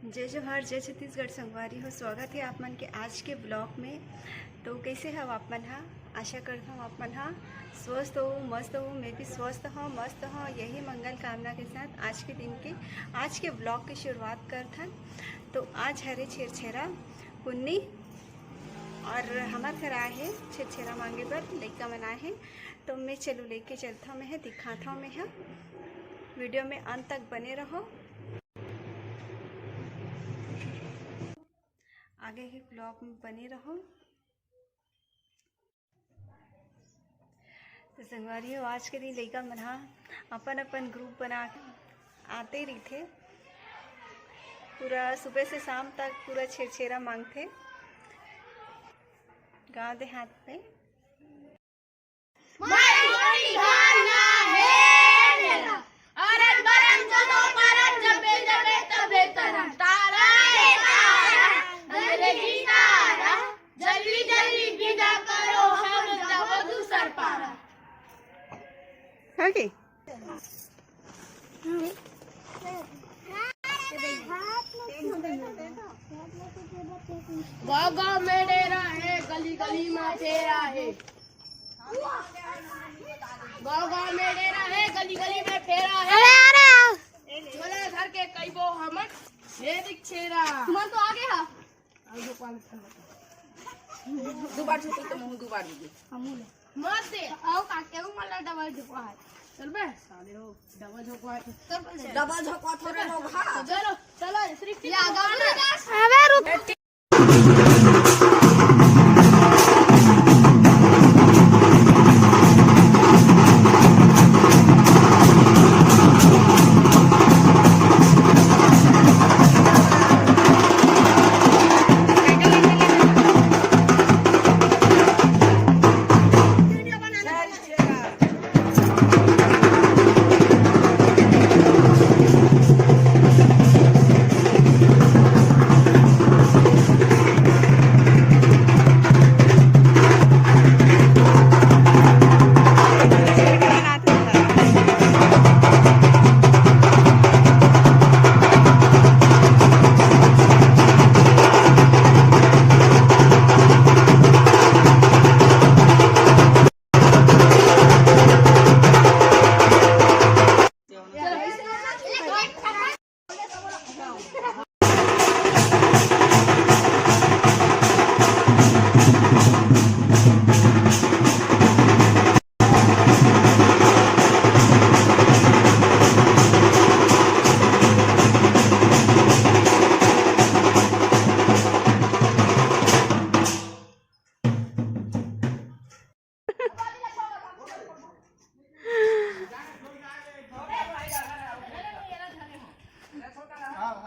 जय जोहार, जय छत्तीसगढ़ संगवारी हो। स्वागत है आप मन के आज के ब्लॉग में। तो कैसे हो आप मन? आशा करता हूँ आप मन स्वस्थ हो, मस्त हो। मैं भी स्वस्थ हूँ, मस्त हूँ। यही मंगल कामना के साथ आज के ब्लॉग की शुरुआत करते हैं। तो आज हरे छेरछेरा पुन्नी और हमारे घर आए हैं छेरछेरा मांगे पर लड़का मनाए हैं। तो मैं चलो लेके चलता हूँ, मैं दिखाता हूँ। मैं वीडियो में अंत तक बने रहो, आगे के ब्लॉग में बने रहो। तो संगवारी हो, आज के दिन लड़का मन अपन अपन ग्रुप बना आते रही थे। पूरा सुबह से शाम तक पूरा छेरछेरा मांगते गांव देहात में। Okay. गाँव गाँव में डेरा है, गली गली में फेरा है। गाँव गाँव में डेरा है, गली गली में फेरा है। चले घर के कई बो हमन ये दिखेरा। तुम तो आगे हा। दोबार छुट्टी तो मुँह दोबार दीजिए। हमूले मत दे। आओ काके को मला डबल झोंका है। चल बे साले हो डबल झोंका है। डबल झोंका थोड़े लोग हां। चलो चलो सिर्फ ये आगा ना। अबे रुक। हाँ।